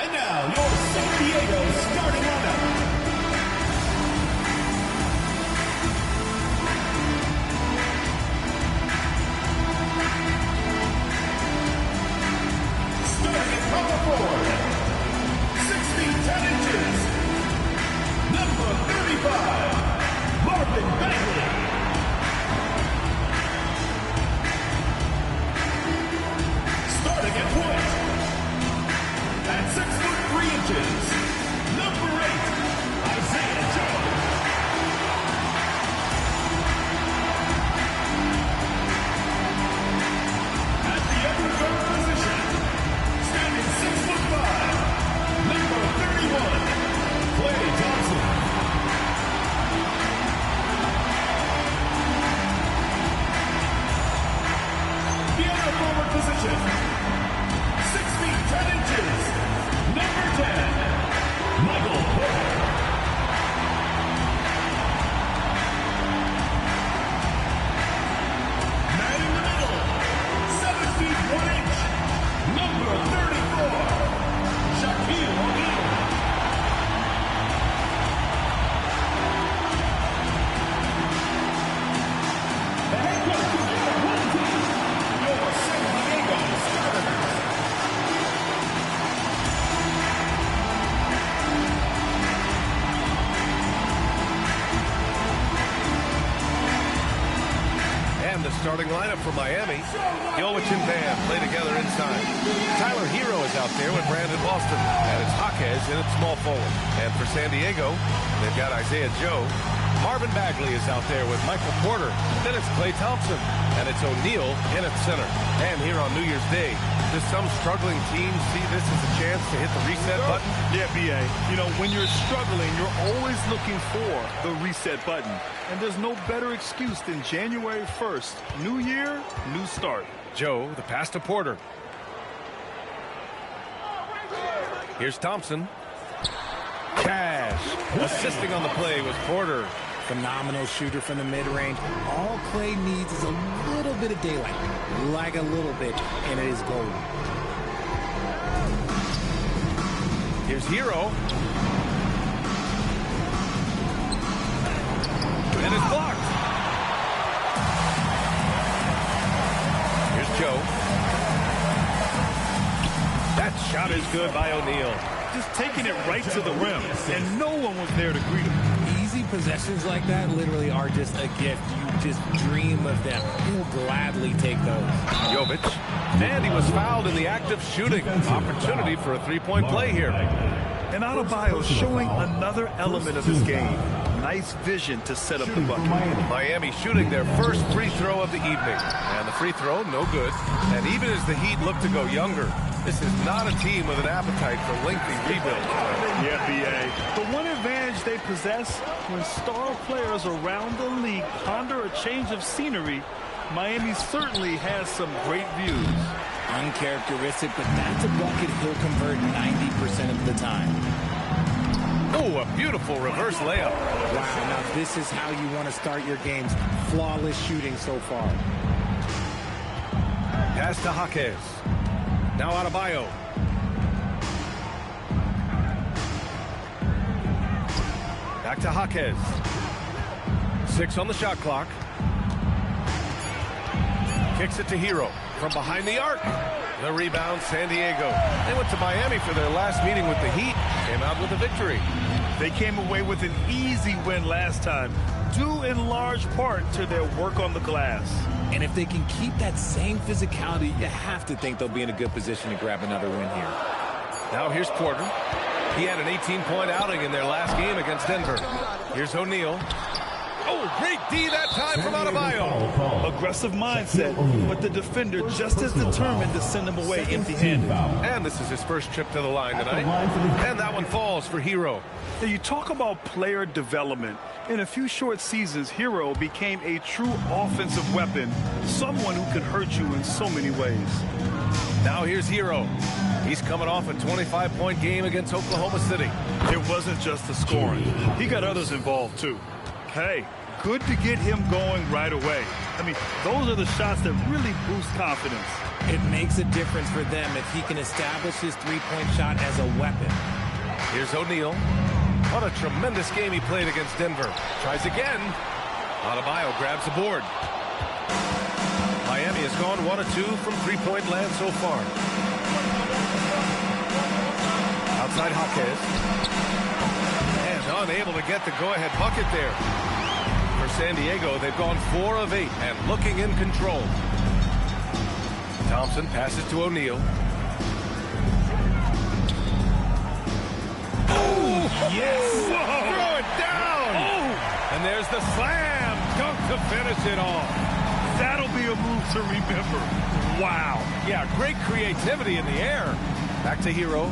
And now, your San Diego starting lineup. Starting at power forward, 6 feet 10 inches, number 35, Marvin Bagley. Starting at point, at 6 foot 3 inches, number 8, Isaiah Joe. At the upper guard position, standing 6 foot 5, number 31, Klay Thompson. The other forward position, 6 feet 10 inches, number 10, Michael Porter. Man in the middle, 7 feet 1 inch, number 34, Shaquille O'Neal. The head coach of the one team, your San Diego Starters. And the starting lineup for Miami. The Overton band play together inside. Tyler Hero is out there with Brandon Boston. And it's Jaquez in at small forward. And for San Diego, they've got Isaiah Joe. Marvin Bagley is out there with Michael Porter. Then it's Klay Thompson. And it's O'Neal in at center. And here on New Year's Day, does some struggling teams see this as a chance to hit the reset button? Yeah, B.A. You know, when you're struggling, you're always looking for the reset button. And there's no better excuse than January 1st. New year, new start. Joe, the pass to Porter. Here's Thompson. Cash. Assisting on the play was Porter. Phenomenal shooter from the mid-range. All Klay needs is a little bit of daylight. Like a little bit, and it is gold. Here's Hero. And it's blocked. Here's Joe. That shot is good by O'Neal. Just taking it right to the rim, and no one was there to greet him. Easy possessions like that literally are just a gift. You just dream of them. You'll gladly take those. Jovic. And he was fouled in the act of shooting. Opportunity for a three-point play here. And Adebayo showing another element of his game. Nice vision to set up the bucket. Miami shooting their first free throw of the evening. And the free throw, no good. And even as the Heat look to go younger, this is not a team with an appetite for lengthy rebuilds. Yeah, B.A. The one advantage they possess when star players around the league ponder a change of scenery, Miami certainly has some great views. Uncharacteristic, but that's a bucket he'll convert 90% of the time. Oh, a beautiful reverse layup. Wow, now this is how you want to start your games. Flawless shooting so far. Pass to Jaquez. Now Adebayo. Back to Jaquez. 6 on the shot clock. Kicks it to Hero from behind the arc. The rebound, San Diego. They went to Miami for their last meeting with the Heat. Came out with a victory. They came away with an easy win last time, due in large part to their work on the glass. And if they can keep that same physicality, you have to think they'll be in a good position to grab another win here. Now here's Porter. He had an 18-point outing in their last game against Denver. Here's O'Neal. Oh, great D that time from Adebayo. Aggressive mindset, but the defender just as determined to send him away empty-handed. And this is his first trip to the line tonight. And that one falls for Hero. Now, you talk about player development. In a few short seasons, Hero became a true offensive weapon, someone who can hurt you in so many ways. Now here's Hero. He's coming off a 25-point game against Oklahoma City. It wasn't just the scoring. He got others involved, too. Hey, good to get him going right away. I mean, those are the shots that really boost confidence. It makes a difference for them if he can establish his three-point shot as a weapon. Here's O'Neal. What a tremendous game he played against Denver. Tries again. Adebayo grabs the board. Miami has gone 1 of 2 from three-point land so far. Outside Jaquez. And unable to get the go-ahead bucket there. For San Diego, they've gone 4 of 8 and looking in control. Thompson passes to O'Neal. Oh, yes! Whoa. Throw it down! Oh. And there's the slam dunk to finish it off. That'll be a move to remember. Wow. Yeah, great creativity in the air. Back to Hero.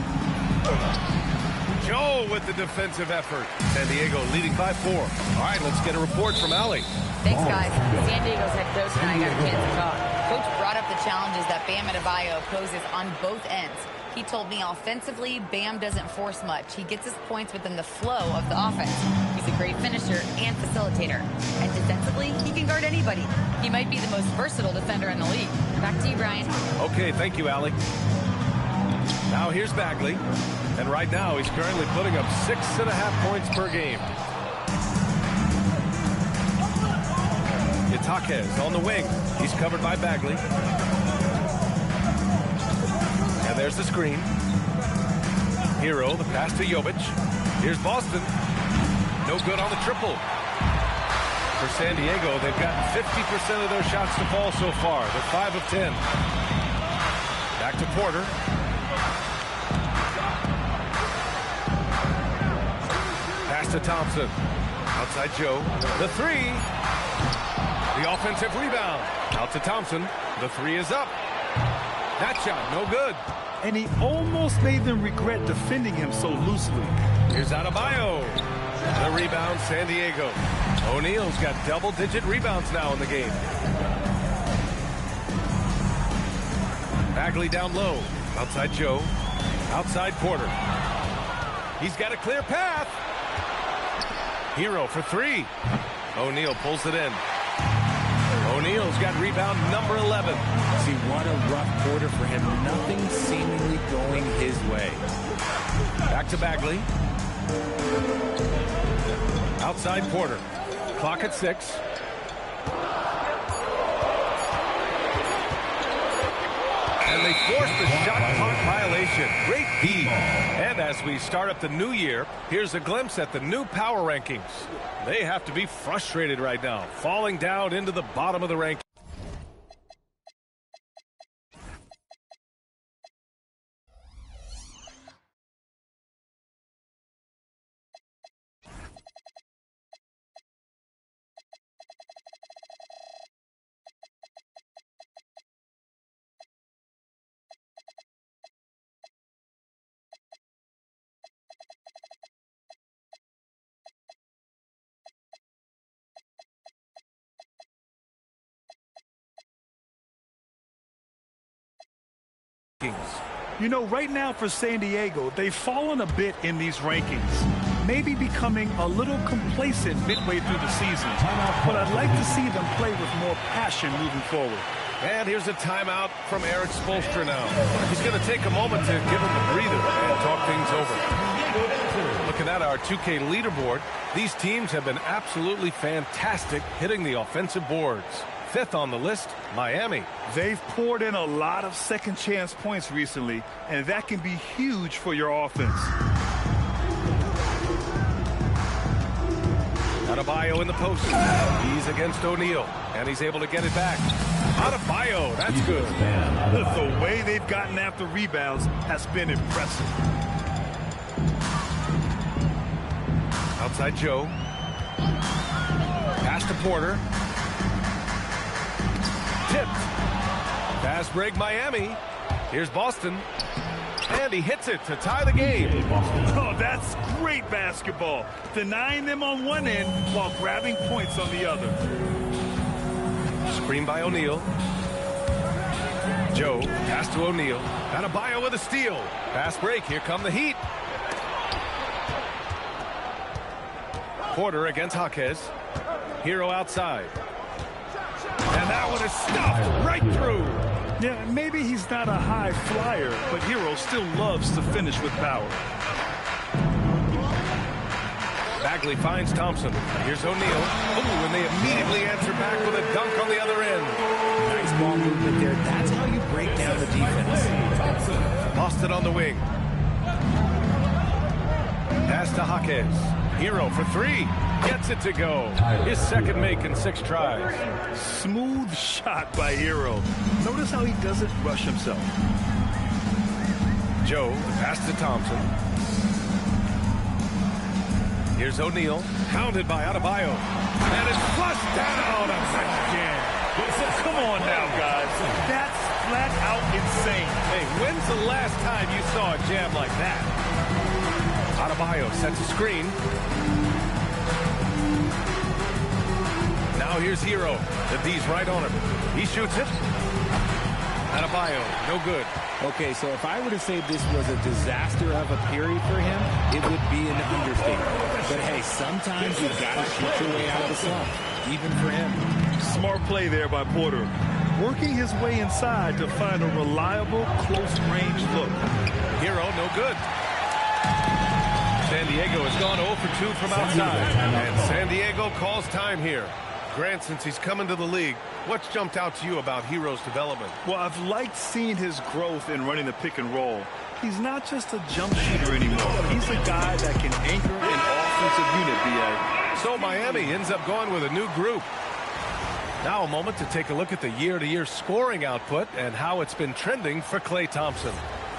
Joe with the defensive effort. San Diego leading by 4. All right, let's get a report from Allie. Thanks, guys. San Diego's head coach and I got a chance to talk. Coach brought up the challenges that Bam Adebayo poses on both ends. He told me offensively, Bam doesn't force much. He gets his points within the flow of the offense. He's a great finisher and facilitator. And defensively, he can guard anybody. He might be the most versatile defender in the league. Back to you, Brian. Okay, thank you, Allie. Now here's Bagley. And right now, he's currently putting up 6.5 points per game. It's Jaquez on the wing. He's covered by Bagley. And there's the screen. Hero, the pass to Jovic. Here's Boston. No good on the triple. For San Diego, they've gotten 50% of their shots to fall so far. They're 5 of 10. Back to Porter. Pass to Thompson. Outside Joe. The 3. The offensive rebound. Out to Thompson. The 3 is up. That shot, no good. And he almost made them regret defending him so loosely. Here's Adebayo. The rebound, San Diego. O'Neal's got double-digit rebounds now in the game. Bagley down low. Outside Joe. Outside Porter. He's got a clear path. Hero for 3. O'Neal pulls it in. O'Neal's got rebound number 11. See, what a rough quarter for him. Nothing seemingly going his way. Back to Bagley. Outside Porter. Clock at 6. And they force the shot clock violation. Great D. And as we start up the new year, here's a glimpse at the new power rankings. They have to be frustrated right now, falling down into the bottom of the rankings. You know, right now for San Diego, they've fallen a bit in these rankings, maybe becoming a little complacent midway through the season. But I'd like to see them play with more passion moving forward. And here's a timeout from Eric Spoelstra now. He's going to take a moment to give him a breather and talk things over. Looking at our 2K leaderboard, these teams have been absolutely fantastic hitting the offensive boards. 5th on the list, Miami. They've poured in a lot of second chance points recently, and that can be huge for your offense. Adebayo in the post. He's against O'Neal, and he's able to get it back. Adebayo, that's good. The way they've gotten after rebounds has been impressive. Outside Joe. Pass to Porter. Tipped. Pass break Miami. Here's Boston. And he hits it to tie the game. Oh, that's great basketball. Denying them on one end while grabbing points on the other. Screen by O'Neal. Joe, pass to O'Neal. Adebayo with a steal. Pass break. Here come the Heat. Porter against Jaquez. Hero outside. And that one is stuffed right through. Yeah, maybe he's not a high flyer, but Hero still loves to finish with power. Bagley finds Thompson. Here's O'Neal. Ooh, and they immediately answer back with a dunk on the other end. Nice ball movement there. That's how you break down the defense. Lost it on the wing. Pass to Jaquez. Hero for three. Gets it to go. His second make in 6 tries. Smooth shot by Hero. Notice how he doesn't rush himself. Joe, pass to Thompson. Here's O'Neal, pounded by Adebayo. And it's flushed down. A nice jam. Come on now, guys. That's flat out insane. Hey, when's the last time you saw a jam like that? Adebayo sets a screen. Now here's Hero. The D's right on him. He shoots it. Adebayo, no good. Okay, so if I were to say this was a disaster of a period for him, it would be an understatement. But hey, sometimes you've got to shoot your way out of the slump, even for him. Smart play there by Porter. Working his way inside to find a reliable, close-range look. Hero, no good. San Diego has gone 0 for 2 from outside. And San Diego calls time here. Grant, since he's come into the league, what's jumped out to you about Hero's development? Well, I've liked seeing his growth in running the pick and roll. He's not just a jump shooter anymore. He's a guy that can anchor an offensive unit, B.A. So Miami ends up going with a new group. Now a moment to take a look at the year-to-year scoring output and how it's been trending for Klay Thompson.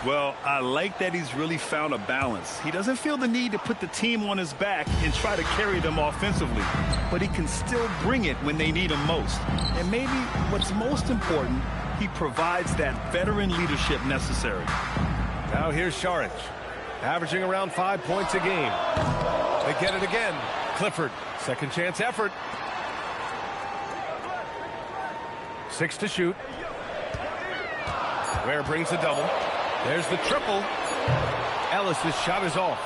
Well, I like that he's really found a balance. He doesn't feel the need to put the team on his back and try to carry them offensively, but he can still bring it when they need him most. And maybe what's most important, he provides that veteran leadership necessary. Now here's Saric, averaging around 5 points a game. They get it again. Clifford, second chance effort. 6 to shoot. Ware brings the double. There's the triple. Ellis's shot is off.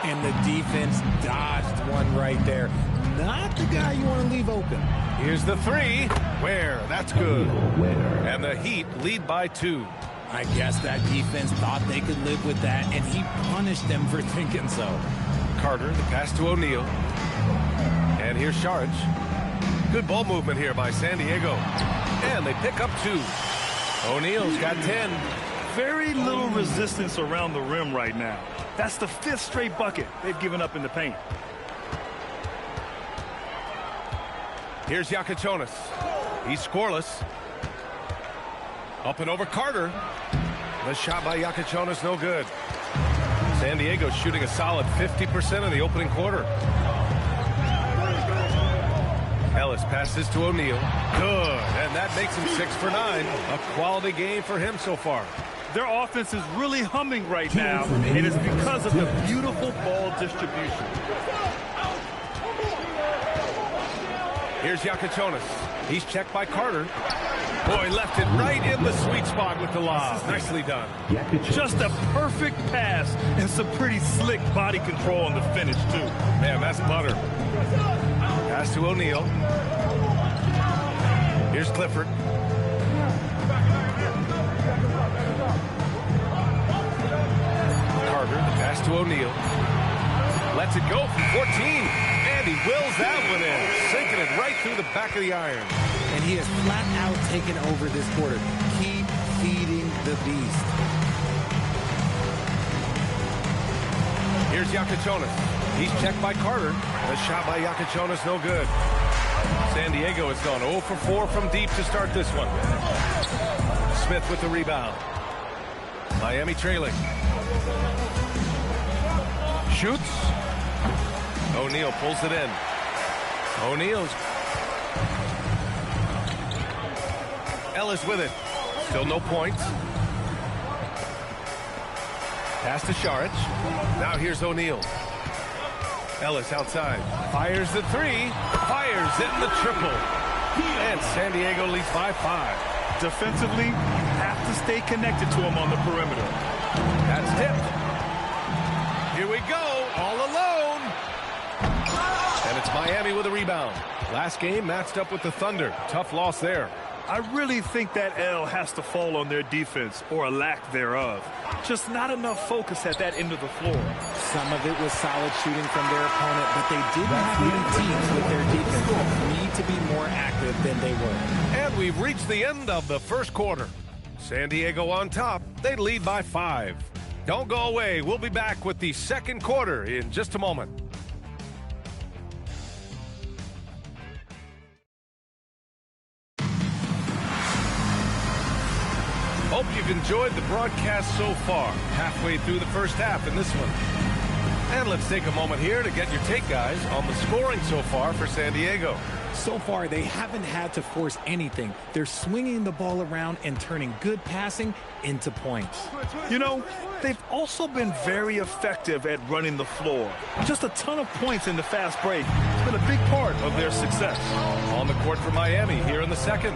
And the defense dodged one right there. Not the guy you want to leave open. Here's the three. Ware, that's good. And the Heat lead by 2. I guess that defense thought they could live with that, and he punished them for thinking so. Carter, the pass to O'Neal. And here's Saric. Good ball movement here by San Diego. And they pick up 2. O'Neal's got 10. Very little resistance around the rim right now. That's the 5th straight bucket they've given up in the paint. Here's Yakichonis. He's scoreless. Up and over Carter. The shot by Yakichonis, no good. San Diego shooting a solid 50% in the opening quarter. Ellis passes to O'Neal. Good. And that makes him 6 for 9. A quality game for him so far. Their offense is really humming right now, and it's because of the beautiful ball distribution. Here's Yakichonis. He's checked by Carter. Boy, left it right in the sweet spot with the lob. Nicely done. Just a perfect pass and some pretty slick body control on the finish, too. Man, that's butter. Pass to O'Neal. Here's Clifford. Carter, the pass to O'Neal. Lets it go from 14. And he wills that one in. Sinking it right through the back of the iron. And he has flat out taken over this quarter. Keep feeding the beast. Here's Yakichonis. He's checked by Carter. The shot by Yakichonis, no good. San Diego has gone 0 for 4 from deep to start this one. Smith with the rebound. Miami trailing. Shoots. O'Neal pulls it in. O'Neal's. Ellis with it. Still no points. Pass to Saric. Now here's O'Neal. Ellis outside. Fires the 3. Fires in the triple. And San Diego leads by 5. Defensively, you have to stay connected to him on the perimeter. That's tipped. Here we go. All alone. And it's Miami with a rebound. Last game matched up with the Thunder. Tough loss there. I really think that L has to fall on their defense, or a lack thereof. Just not enough focus at that end of the floor. Some of it was solid shooting from their opponent, but they didn't have any teams with their defense. Need to be more active than they were. And we've reached the end of the first quarter. San Diego on top. They lead by 5. Don't go away. We'll be back with the second quarter in just a moment. Hope you've enjoyed the broadcast so far. Halfway through the first half in this one. And let's take a moment here to get your take, guys, on the scoring so far for San Diego. So far, they haven't had to force anything. They're swinging the ball around and turning good passing into points. You know, they've also been very effective at running the floor. Just a ton of points in the fast break. It's been a big part of their success. On the court for Miami here in the second.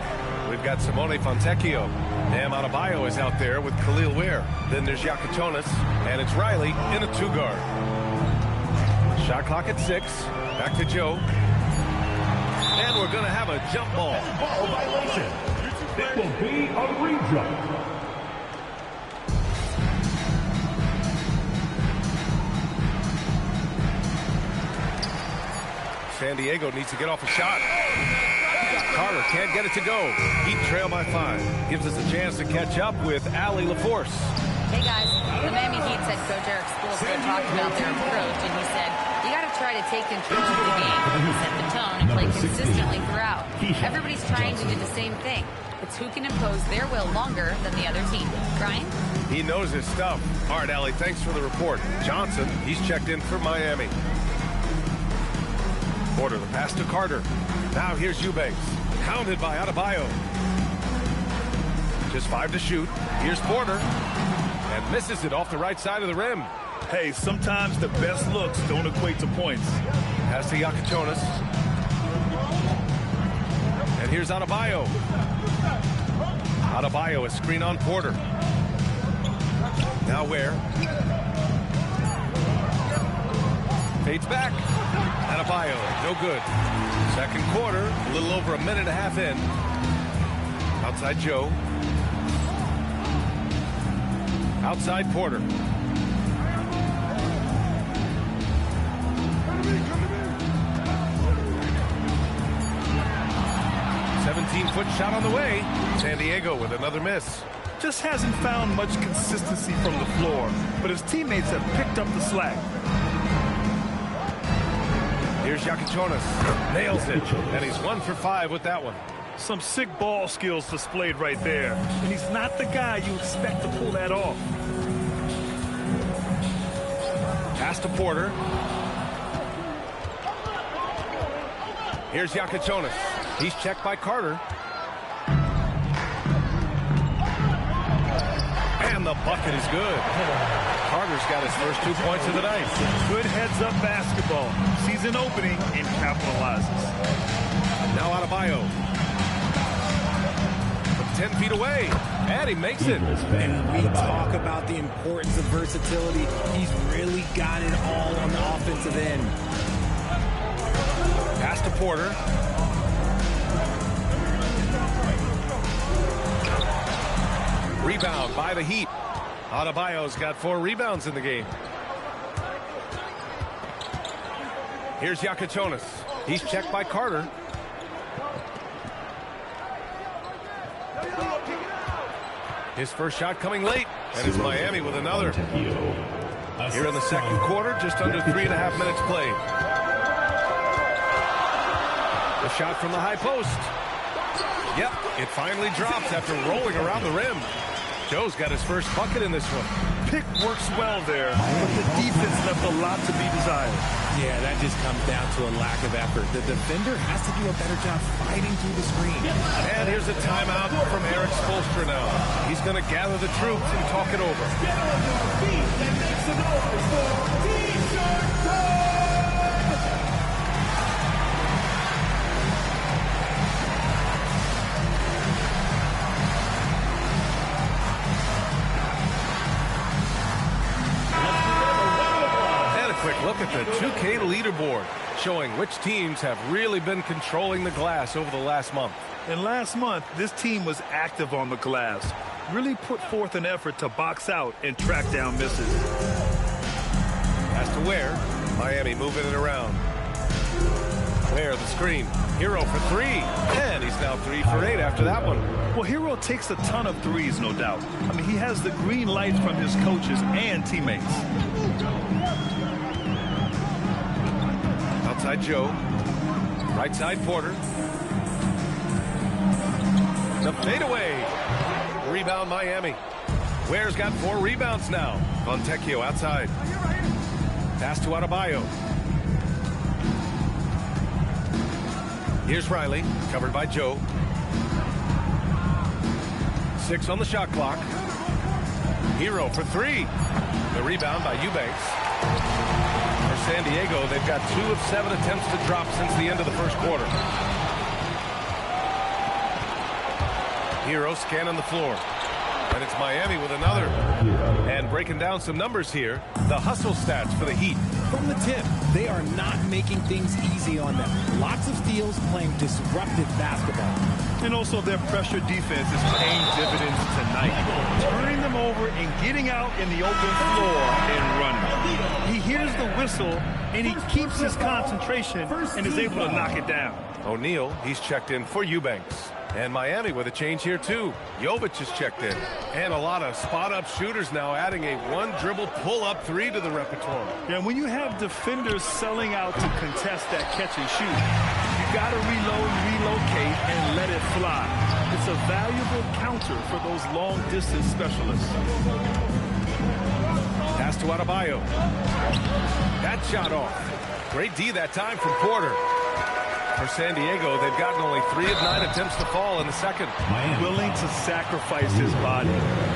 We've got Simone Fontecchio. Bam Adebayo is out there with Khalil Ware. Then there's Yakatonis, and it's Riley in a 2-guard. Shot clock at 6. Back to Joe. And we're going to have a jump ball. Ball violation. It will be a rejump. San Diego needs to get off a shot. Carter can't get it to go. Heat trail by 5. Gives us a chance to catch up with Allie LaForce. Hey guys, the Miami Heat said Coach Eric Spoelstra talked about their approach, and he said, you got to try to take control of the game, set the tone, and play consistently throughout. Everybody's trying to do the same thing. It's who can impose their will longer than the other team. Brian? He knows his stuff. All right, Allie, thanks for the report. Johnson, he's checked in for Miami. Porter, the pass to Carter. Now here's Eubanks. Hounded by Adebayo. Just 5 to shoot. Here's Porter. And misses it off the right side of the rim. Hey, sometimes the best looks don't equate to points. Pass to Yakatonis. And here's Adebayo. Adebayo, a screen on Porter. Now Ware. Fades back. Adebayo, no good. Second quarter, a little over a minute and a half in. Outside Joe. Outside Porter. Foot shot on the way. San Diego with another miss. Just hasn't found much consistency from the floor, but his teammates have picked up the slack. Here's Yakatonis. Nails it. And he's 1 for 5 with that one. Some sick ball skills displayed right there. And he's not the guy you expect to pull that off. Pass to Porter. Here's Yakatonis. He's checked by Carter. And the bucket is good. Carter's got his first 2 points of the night. Good heads-up basketball. Sees an opening and capitalizes. Now Adebayo. From 10 feet away. And he makes it. And we talk about the importance of versatility. He's really got it all on the offensive end. Pass to Porter. Rebound by the Heat. Adebayo's got 4 rebounds in the game. Here's Yakatonis. He's checked by Carter. His first shot coming late. And it's Miami with another. Here in the second quarter, just under 3.5 minutes played. The shot from the high post. Yep, it finally drops after rolling around the rim. Joe's got his first bucket in this one. Pick works well there, but the defense left a lot to be desired. Yeah, that just comes down to a lack of effort. The defender has to do a better job fighting through the screen. And here's a timeout from Eric Spoelstra now. He's going to gather the troops and talk it over. Quick look at the 2K leaderboard. showing which teams have really been controlling the glass over the last month. And last month, this team was active on the glass, really put forth an effort to box out and track down misses. Pass to Ware. Miami moving it around. Ware the screen. Hero for 3. And he's now 3 for 8 after that one. Well, Hero takes a ton of threes, no doubt. I mean, he has the green light from his coaches and teammates. Outside Joe. Right side Porter. The fadeaway. Rebound Miami. Ware's got 4 rebounds now. Fontecchio outside. Pass to Adebayo. Here's Riley, covered by Joe. 6 on the shot clock. Hero for 3. The rebound by Eubanks. For San Diego, they've got 2 of 7 attempts to drop since the end of the first quarter. Hero scanning the floor. And it's Miami with another. And breaking down some numbers here, the hustle stats for the Heat. From the tip, they are not making things easy on them. Lots of steals, playing disruptive basketball. And also their pressure defense is paying dividends tonight. Turning them over and getting out in the open floor and running. He hears the whistle and he keeps his concentration and is able to knock it down. O'Neal, he's checked in for Eubanks. And Miami with a change here too. Jovic is checked in. And a lot of spot-up shooters now adding a one-dribble pull-up 3 to the repertoire. Yeah, when you have defenders selling out to contest that catch and shoot, you got to reload, relocate, and let it fly. It's a valuable counter for those long-distance specialists. Pass to Adebayo. That shot off. Great D that time from Porter. For San Diego, they've gotten only 3 of 9 attempts to fall in the second. Willing to sacrifice his body.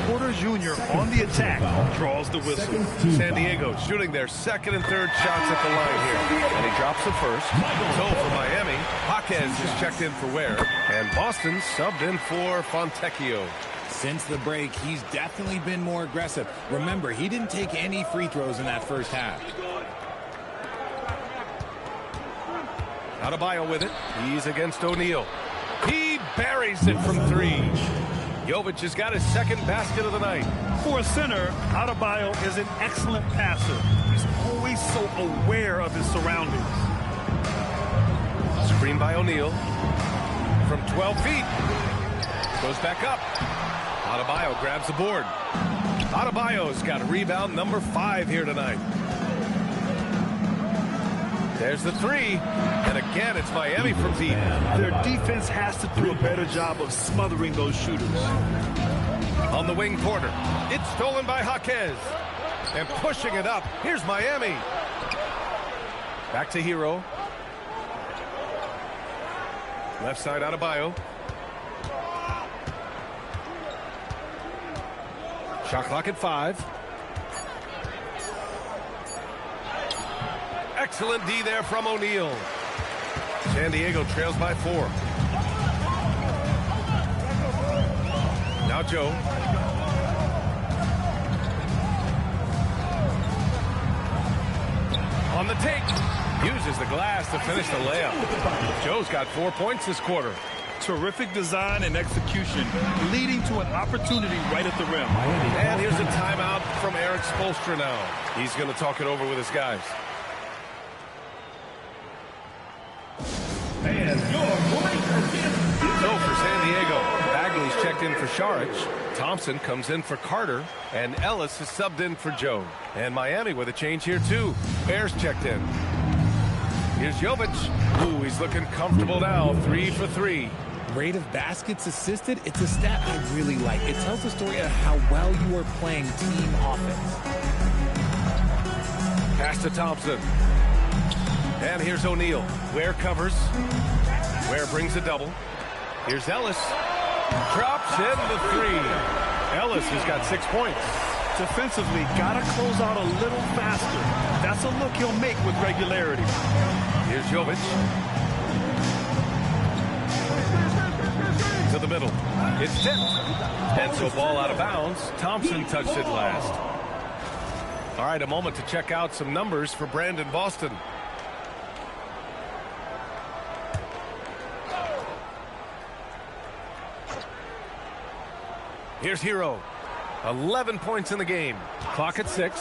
Porter Jr. on the attack draws the whistle. San Diego shooting their second and third shots at the line here. And he drops the first. So for Miami, Jaquez is checked in for Ware. And Boston subbed in for Fontecchio. Since the break, he's definitely been more aggressive. Remember, he didn't take any free throws in that first half. Adebayo with it. He's against O'Neal. He buries it from 3. Jovic has got his second basket of the night. For a center, Adebayo is an excellent passer. He's always so aware of his surroundings. Screen by O'Neal. From 12 feet. Goes back up. Adebayo grabs the board. Adebayo's got rebound number 5 here tonight. There's the 3. And again, it's Miami from deep. Their defense has to do a better job of smothering those shooters. On the wing, Porter. It's stolen by Jaquez. And pushing it up. Here's Miami. Back to Hero. Left side, Adebayo. Shot clock at 5. Excellent D there from O'Neal. San Diego trails by 4. Now Joe. On the take. Uses the glass to finish the layup. Joe's got 4 points this quarter. Terrific design and execution, leading to an opportunity right at the rim. And here's a timeout from Eric Spoelstra now. He's going to talk it over with his guys. And So for San Diego, Bagley's checked in for Šarić. Thompson comes in for Carter. And Ellis is subbed in for Joe. And Miami with a change here too. Bears checked in. Here's Jovic. Ooh, he's looking comfortable now. 3 for 3. Rate of baskets assisted, it's a stat I really like. It tells the story of how well you are playing team offense. Pass to Thompson. And here's O'Neal. Ware covers. Ware brings a double. Here's Ellis. Drops in the 3. Ellis has got 6 points. Defensively, got to close out a little faster. That's a look he'll make with regularity. Here's Jovic. To the middle. It's tipped. And so ball out of bounds. Thompson touched it last. All right, a moment to check out some numbers for Brandon Boston. Here's Hero. 11 points in the game. Clock at 6.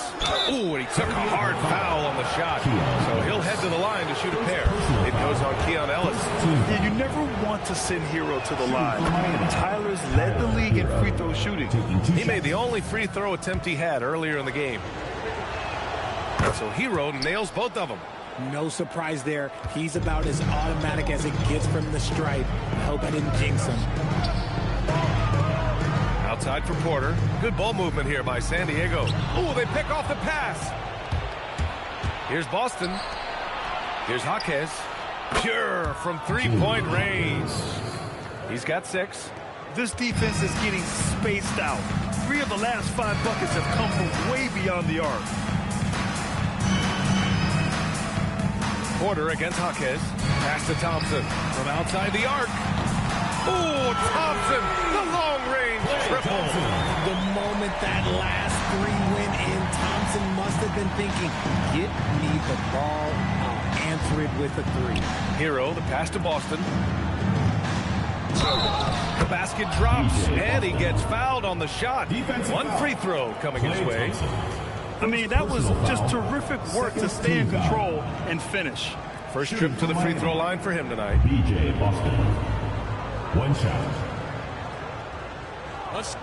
Ooh, and he took a hard foul on the shot. So he'll head to the line to shoot a pair. It goes on Keon Ellis. Yeah, you never want to send Hero to the line. Tyler's led the league in free throw shooting. He made the only free throw attempt he had earlier in the game. So Hero nails both of them. No surprise there. He's about as automatic as it gets from the stripe. I hope I didn't jinx him. Outside for Porter. Good ball movement here by San Diego. Ooh, they pick off the pass. Here's Boston. Here's Jaquez. Pure from three-point range. He's got 6. This defense is getting spaced out. 3 of the last 5 buckets have come from way beyond the arc. Porter against Jaquez. Pass to Thompson from outside the arc. Ooh, Thompson, the long-range triple. The moment that last 3 went in, Thompson must have been thinking, get me the ball, I'll answer it with a 3. Hero, the pass to Boston. The basket drops, and he gets fouled on the shot. 1 free throw coming his way. I mean, that was just terrific work to stay in control and finish. First trip to the free throw line for him tonight. BJ Boston. 1 shot. Let's.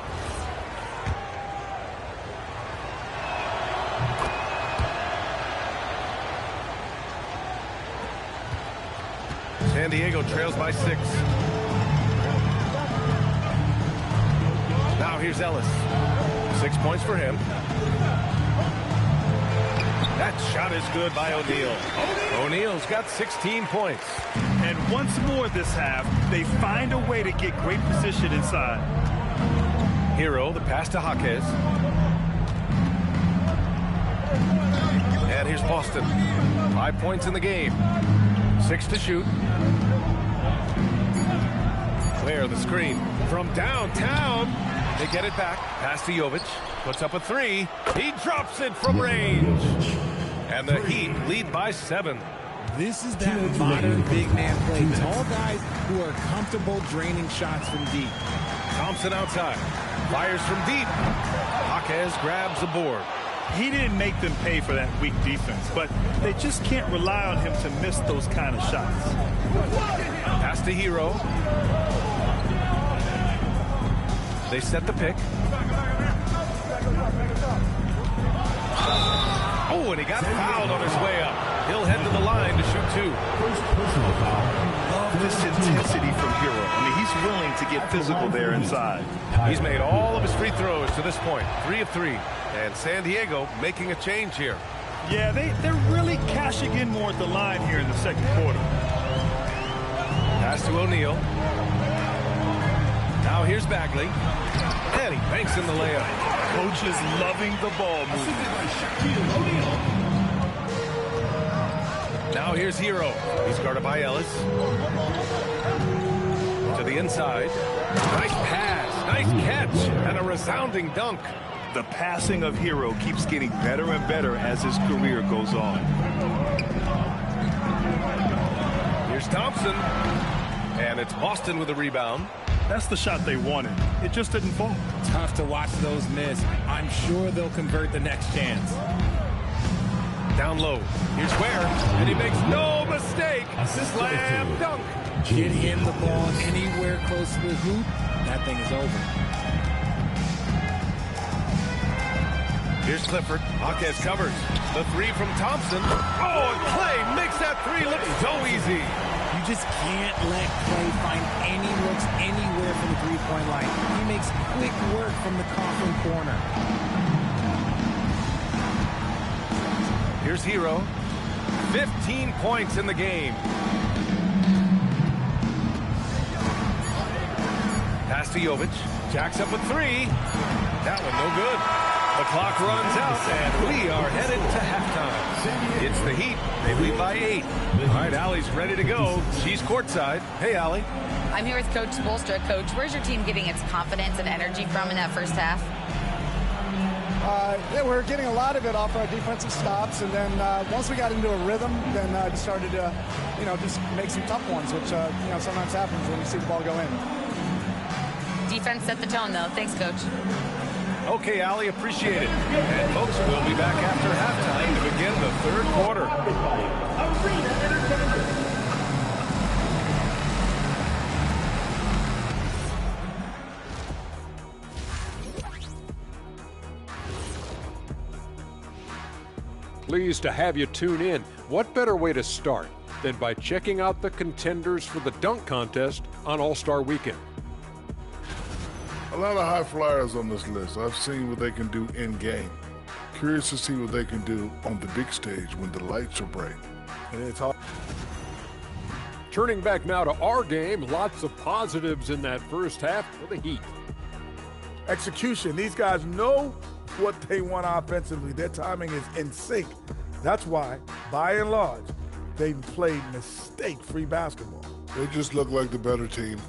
San Diego trails by 6. Now here's Ellis. 6 points for him. That shot is good by O'Neal. O'Neal's got 16 points. And once more this half, they find a way to get great position inside. Hero, the pass to Jaquez. And here's Boston. 5 points in the game. 6 to shoot. Where the screen from downtown. They get it back. Pass to Jovic. Puts up a 3. He drops it from range. And the Heat lead by 7. This is that modern big man play. Tall guys who are comfortable draining shots from deep. Thompson outside. Fires from deep. Jaquez grabs the board. He didn't make them pay for that weak defense, but they just can't rely on him to miss those kind of shots. Pass to Hero. They set the pick. Oh, and he got fouled on his way up. He'll head to the line to shoot 2. First personal foul. Love this intensity from Hero. I mean, he's willing to get physical there inside. He's made all of his free throws to this point. 3 of 3. And San Diego making a change here. Yeah, they're really cashing in more at the line here in the second quarter. Pass to O'Neal. Now here's Bagley. And he banks in the layup. Coach is loving the ball movement. By Shaquille O'Neal. Now here's Hero. He's guarded by Ellis. To the inside. Nice pass. Nice catch. And a resounding dunk. The passing of Hero keeps getting better and better as his career goes on. Here's Thompson. And it's Boston with the rebound. That's the shot they wanted. It just didn't fall. Tough to watch those miss. I'm sure they'll convert the next chance. Down low. Here's Ware. And he makes no mistake. Slam dunk. Get him the ball anywhere close to the hoop. That thing is over. Here's Clifford. Jaquez covers. The 3 from Thompson. Oh, and Clay makes that 3 look so easy. You just can't let Clay find any looks anywhere from the three-point line. He makes quick work from the Coughlin corner. Here's Hero. 15 points in the game. Pass to Jovic. Jacks up with 3. That one no good. The clock runs out, and we are headed to halftime. It's the Heat. They lead by 8. All right, Allie's ready to go. She's courtside. Hey, Allie. I'm here with Coach Spoelstra. Coach, where's your team getting its confidence and energy from in that first half? Yeah, we're getting a lot of it off our defensive stops, and then once we got into a rhythm, then just started to, just make some tough ones, which sometimes happens when you see the ball go in. Defense set the tone, though. Thanks, Coach. Okay, Allie, appreciate it. And, folks, we'll be back after halftime to begin the third quarter. Pleased to have you tune in. What better way to start than by checking out the contenders for the dunk contest on All-Star Weekend? A lot of high flyers on this list. I've seen what they can do in game. Curious to see what they can do on the big stage when the lights are bright. And it's all. Turning back now to our game, lots of positives in that first half for the Heat. Execution. These guys know what they want offensively. Their timing is in sync. That's why, by and large, they've played mistake-free basketball. They just look like the better team.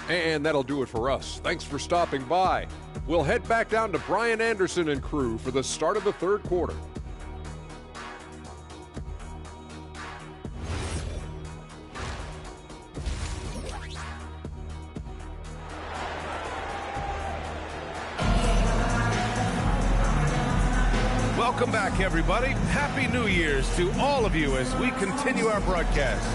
And that'll do it for us. Thanks for stopping by. We'll head back down to Brian Anderson and crew for the start of the third quarter. Welcome back, everybody. Happy New Year's to all of you as we continue our broadcast.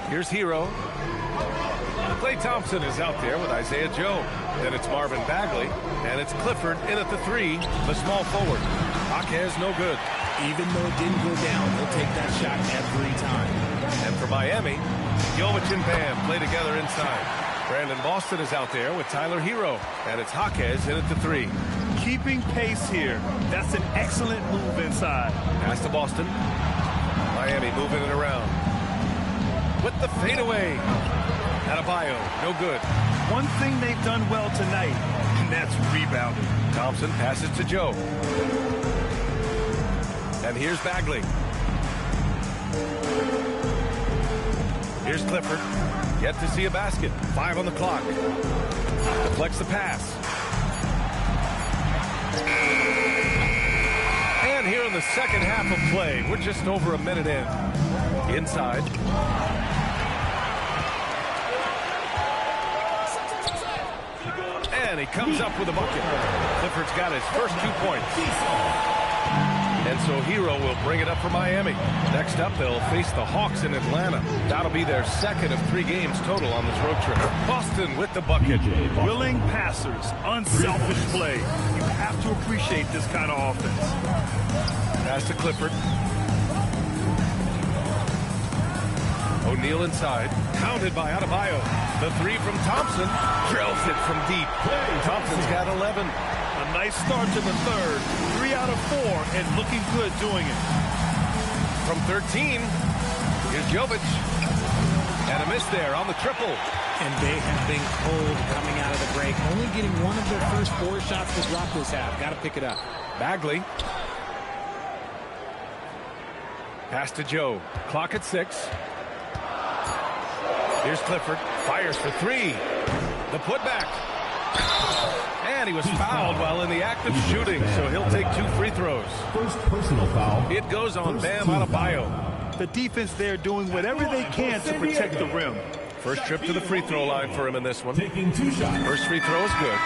Here's Hero. Klay Thompson is out there with Isaiah Joe. Then it's Marvin Bagley, and it's Clifford in at the 3, the small forward. Jaquez no good. Even though it didn't go down, he'll take that shot every time. And for Miami, Jovic and Bam play together inside. Brandon Boston is out there with Tyler Hero, and it's Jaquez in at the 3. Keeping pace here. That's an excellent move inside. Pass to Boston. Miami moving it around. With the fadeaway. Adebayo, no good. One thing they've done well tonight, and that's rebounding. Thompson passes to Joe. And here's Bagley. Here's Clifford. Yet to see a basket. 5 on the clock. Deflects the pass. And here in the second half of play, we're just over a minute in. Inside. And he comes up with a bucket. Clifford's got his first 2 points. And so Hero will bring it up for Miami. Next up, they'll face the Hawks in Atlanta. That'll be their second of 3 games total on this road trip. Boston with the bucket. Willing passers, unselfish play. You have to appreciate this kind of offense. Pass to Clifford. O'Neal inside. Counted by Adebayo. The 3 from Thompson. Drills it from deep. Thompson's got 11. A nice start to the third. 3 out of 4 and looking good doing it. From 13, here's Jovic. And a miss there on the triple. And they have been cold coming out of the break. Only getting one of their first 4 shots to drop this half. Got to pick it up. Bagley. Pass to Joe. Clock at 6. Here's Clifford. Fires for 3. The putback. And he was fouled while in the act of shooting, so he'll take 2 free throws. First personal foul. It goes on Bam Adebayo. The defense there doing whatever they can to protect the rim. First trip to the free throw line for him in this one. Taking 2 shots. First free throw is good.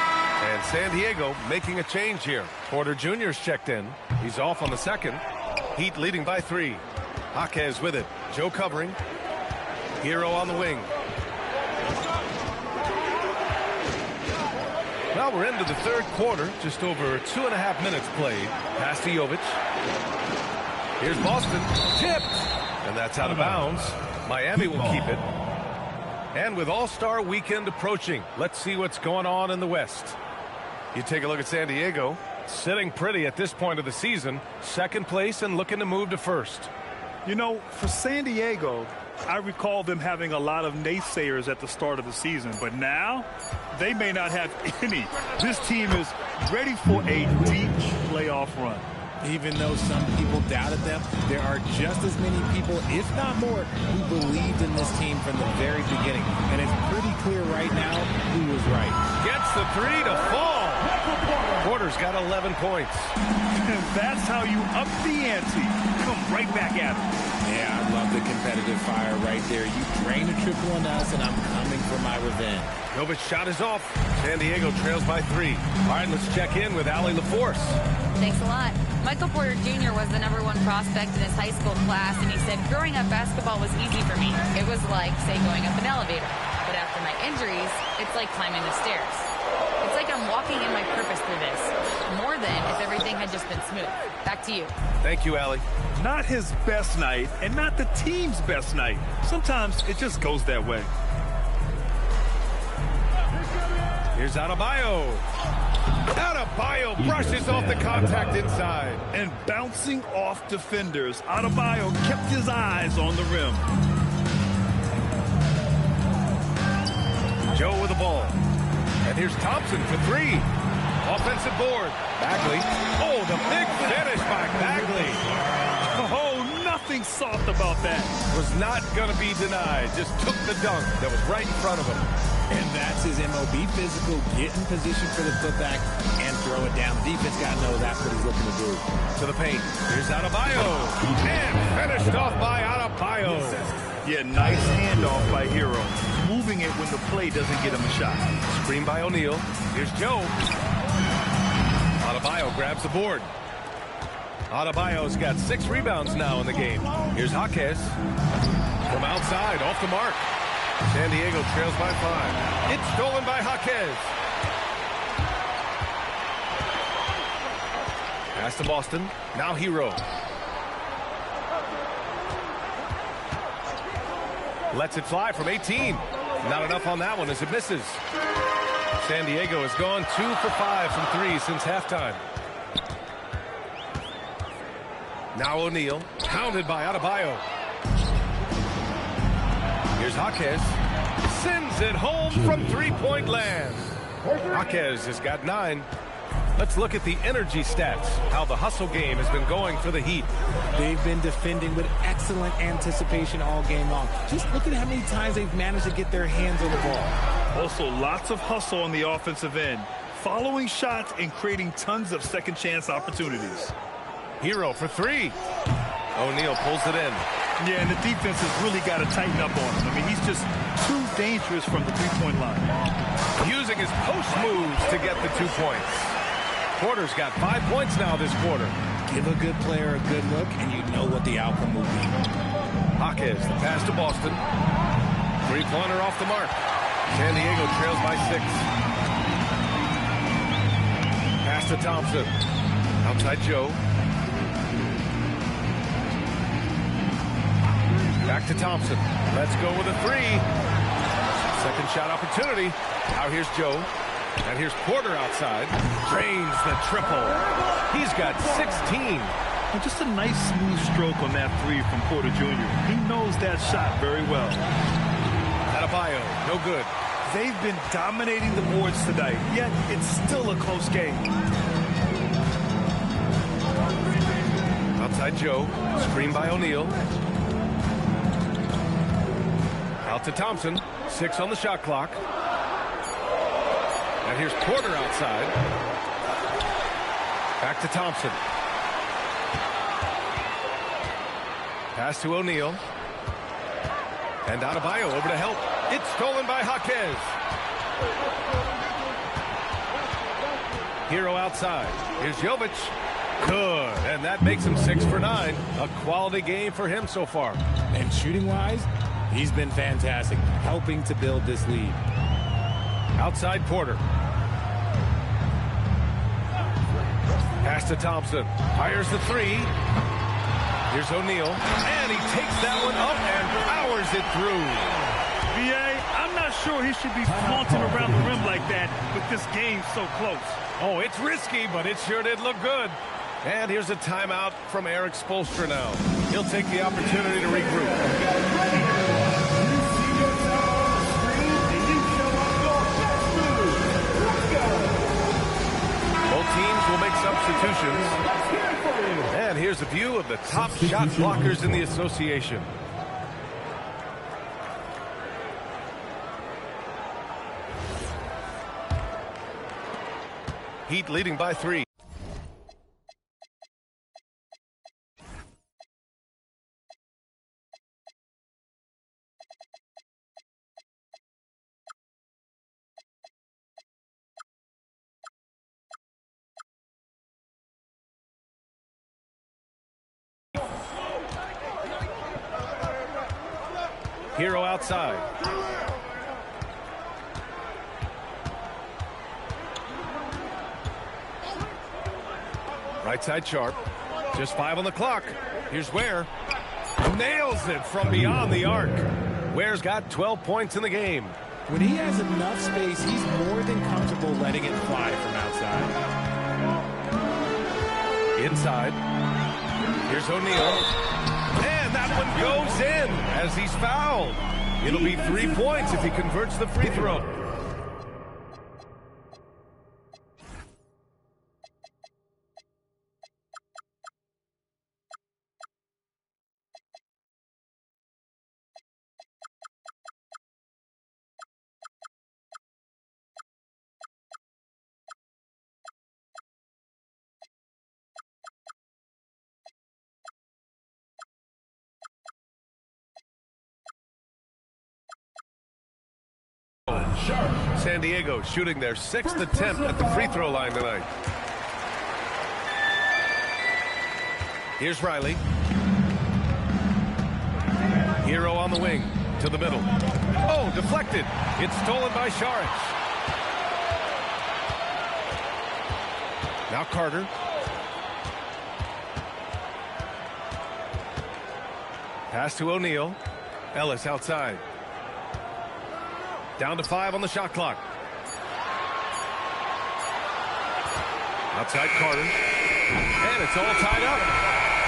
And San Diego making a change here. Porter Jr.'s checked in. He's off on the second. Heat leading by 3. Jaquez with it. Joe covering. Hero on the wing. Well, we're into the third quarter. Just over 2.5 minutes played. Pass to Jovic. Here's Boston. Tipped. And that's out of bounds. Miami will keep it. And with All-Star Weekend approaching, let's see what's going on in the West. You take a look at San Diego. Sitting pretty at this point of the season. Second place and looking to move to first. You know, for San Diego, I recall them having a lot of naysayers at the start of the season, but now they may not have any. This team is ready for a deep playoff run. Even though some people doubted them, there are just as many people, if not more, who believed in this team from the very beginning. And it's pretty clear right now who was right. Gets the three to fall. Porter's got 11 points. That's how you up the ante. Come right back at him. Yeah, I love the competitive fire right there. You drain a triple on us, and I'm coming for my revenge. Novic's shot is off. San Diego trails by 3. All right, let's check in with Allie LaForce. Thanks a lot. Michael Porter Jr. was the #1 prospect in his high school class, and he said, growing up, basketball was easy for me. It was like, say, going up an elevator. But after my injuries, it's like climbing the stairs. It's like I'm walking in my purpose through this, more than if everything had just been smooth. Back to you. Thank you, Allie. Not his best night, and not the team's best night. Sometimes it just goes that way. Here's Adebayo. Adebayo brushes off the contact inside. And bouncing off defenders, Adebayo kept his eyes on the rim. Joe with the ball. And here's Thompson for 3. Offensive board. Bagley. Oh, the big finish by Bagley. Oh, nothing soft about that. Was not going to be denied. Just took the dunk that was right in front of him. And that's his MOB physical. Get in position for the putback and throw it down. The defense got to know that's what he's looking to do. To the paint. Here's Adebayo. And finished off by Adebayo. Yeah, nice handoff by Hero. Moving it when the play doesn't get him a shot. Screen by O'Neal. Here's Joe. Adebayo grabs the board. Adebayo's got 6 rebounds now in the game. Here's Jaquez. From outside, off the mark. San Diego trails by 5. It's stolen by Jaquez. Pass to Boston. Now Hero. Lets it fly from 18. Not enough on that one as it misses. San Diego has gone 2 for 5 from 3 since halftime. Now O'Neal, pounded by Adebayo. Here's Jaquez. Sends it home from 3-point land. Jaquez has got 9. Let's look at the energy stats, how the hustle game has been going for the Heat. They've been defending with excellent anticipation all game long. Just look at how many times they've managed to get their hands on the ball. Also, lots of hustle on the offensive end, following shots and creating tons of second chance opportunities. Hero for 3. O'Neal pulls it in. Yeah, and the defense has really got to tighten up on him. I mean, he's just too dangerous from the 3-point line. Using his post moves to get the 2 points. Porter's got 5 points now this quarter. Give a good player a good look, and you know what the outcome will be. Jaquez, the pass to Boston. 3-pointer off the mark. San Diego trails by 6. Pass to Thompson. Outside Joe. Back to Thompson. Let's go with a 3. Second shot opportunity. Now here's Joe. And here's Porter outside. Drains the triple. He's got 16. And just a nice smooth stroke on that 3 from Porter Jr. He knows that shot very well. Adebayo, no good. They've been dominating the boards tonight, yet it's still a close game. Outside Joe. Screen by O'Neal. Out to Thompson. 6 on the shot clock. And here's Porter outside. Back to Thompson. Pass to O'Neal. And Adebayo over to help. It's stolen by Jaquez. Hero outside. Here's Jovic. Good. And that makes him 6 for 9. A quality game for him so far. And shooting-wise, he's been fantastic, helping to build this lead. Outside Porter. Pass to Thompson. Fires the 3. Here's O'Neal. And he takes that one up and powers it through. B.A., I'm not sure he should be flaunting around the rim like that with this game so close. Oh, it's risky, but it sure did look good. And here's a timeout from Eric Spoelstra now. He'll take the opportunity to regroup. Both teams will make substitutions. And here's a view of the top shot blockers in the association. Heat leading by 3. Hero outside. Right side Sharp. Just 5 on the clock. Here's Ware. Nails it from beyond the arc. Ware's got 12 points in the game. When he has enough space, he's more than comfortable letting it fly from outside. Inside. Here's O'Neal. And that one goes in as he's fouled. It'll be 3 points if he converts the free throw. San Diego shooting their 6th attempt at the free throw line tonight. Here's Riley. Hero on the wing to the middle. Oh, deflected. It's stolen by Saric. Now Carter. Pass to O'Neal. Ellis outside. Down to 5 on the shot clock. Outside Carter. And it's all tied up.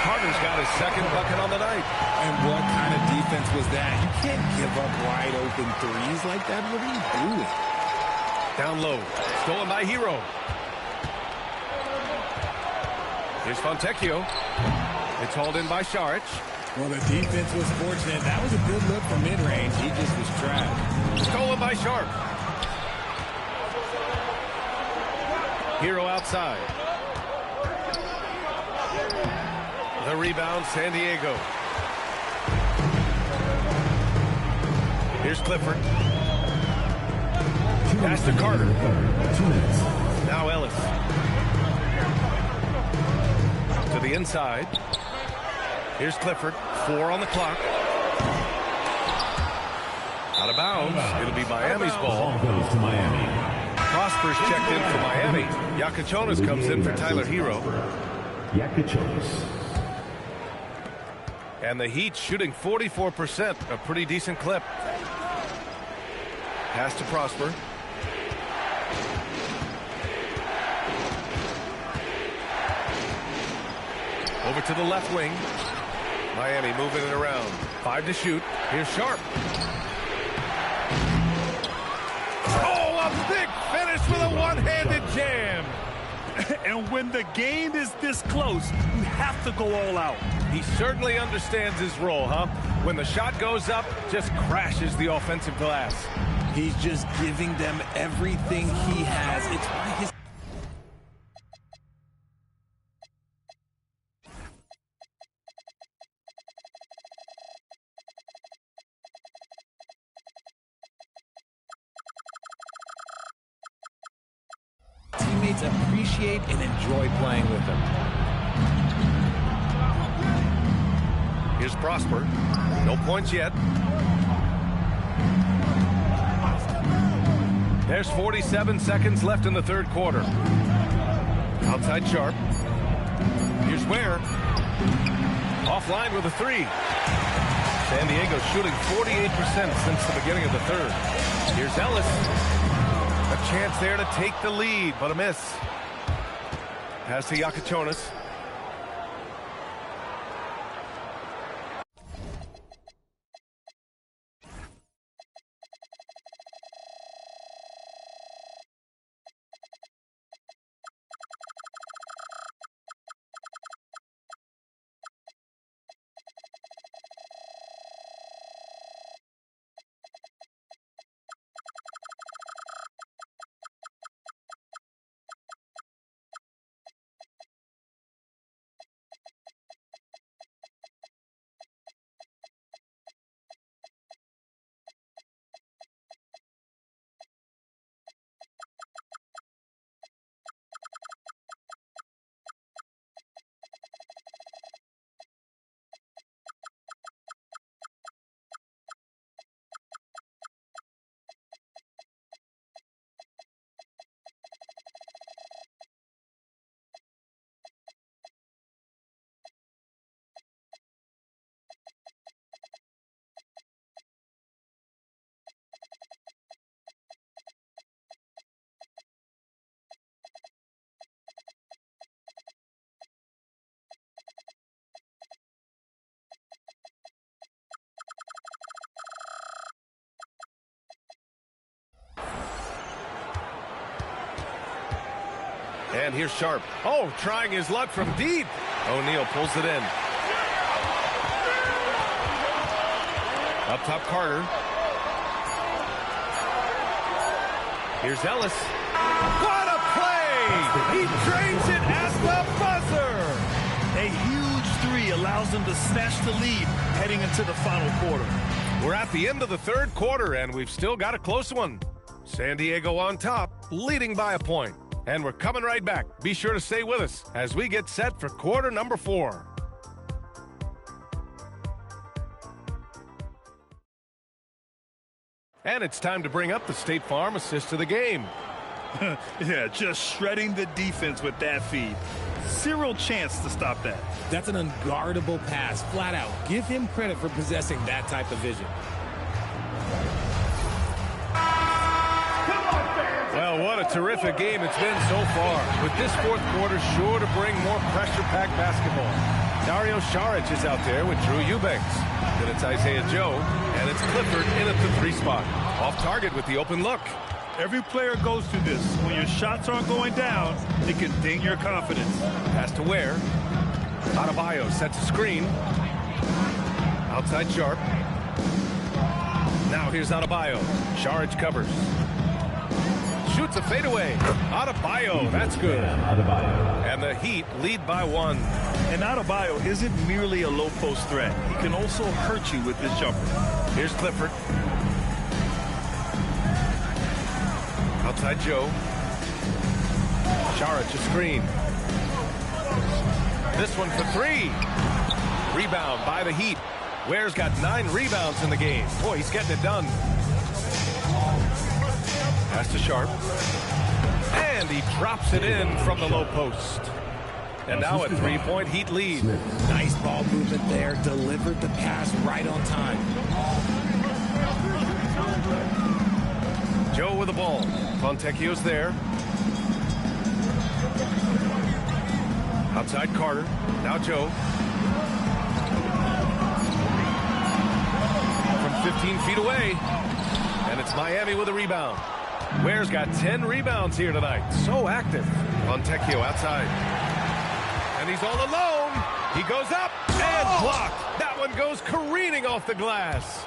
Carter's got his 2nd bucket on the night. And what kind of defense was that? You can't give up wide open threes like that. What are you doing? Down low. Stolen by Hero. Here's Fontecchio. It's hauled in by Saric. Well, the defense was fortunate. That was a good look from mid-range. He just was trapped. Stolen by Sharp. Hero outside. The rebound, San Diego. Here's Clifford. Pass to Carter. Now Ellis. To the inside. Here's Clifford. 4 on the clock. Out of bounds. It'll be Miami's ball. Goes to Miami. Prosper's checked in for Miami. Yakachonas comes in for Tyler Hero. Yakachonas. And the Heat shooting 44%, a pretty decent clip. Pass to Prosper. Over to the left wing. Miami moving it around. 5 to shoot. Here's Sharp. Oh, a big finish with a one-handed jam. And when the game is this close, you have to go all out. He certainly understands his role, huh? When the shot goes up, just crashes the offensive glass. He's just giving them everything he has. It's why his teammates appreciate and enjoy playing with him. Here's Prosper. No points yet. There's 47 seconds left in the 3rd quarter. Outside Sharp. Here's Ware. Offline with a 3. San Diego shooting 48% since the beginning of the 3rd. Here's Ellis. A chance there to take the lead, but a miss. Pass to Yakachonas. And here's Sharp. Oh, trying his luck from deep. O'Neal pulls it in. Up top, Carter. Here's Ellis. What a play! He drains it at the buzzer! A huge three allows them to snatch the lead heading into the final quarter. We're at the end of the third quarter, and we've still got a close one. San Diego on top, leading by a point. And we're coming right back. Be sure to stay with us as we get set for quarter number 4. And it's time to bring up the State Farm assist of the game. Yeah, just shredding the defense with that feed. Zero chance to stop that. That's an unguardable pass, flat out. Give him credit for possessing that type of vision. Well, what a terrific game it's been so far. With this fourth quarter sure to bring more pressure-packed basketball. Dario Saric is out there with Drew Eubanks. Then it's Isaiah Joe, and it's Clifford in at the 3 spot. Off target with the open look. Every player goes through this. When your shots aren't going down, it can ding your confidence. Pass to Ware. Adebayo sets a screen. Outside Sharp. Now here's Adebayo. Saric covers. Shoots a fadeaway. Adebayo, that's good. And the Heat lead by 1. And Adebayo isn't merely a low-post threat. He can also hurt you with this jumper. Here's Clifford. Outside Joe. Saric a screen. This one for 3. Rebound by the Heat. Ware's got 9 rebounds in the game. Boy, he's getting it done. Pass to Sharp. And he drops it in from the low post. And now a 3-point Heat lead. Nice ball movement there. Delivered the pass right on time. Joe with the ball. Fontecchio's there. Outside Carter. Now Joe. From 15 feet away. And it's Miami with a rebound. Ware's got 10 rebounds here tonight. So active. Fontecchio outside. And he's all alone. He goes up and blocked. That one goes careening off the glass.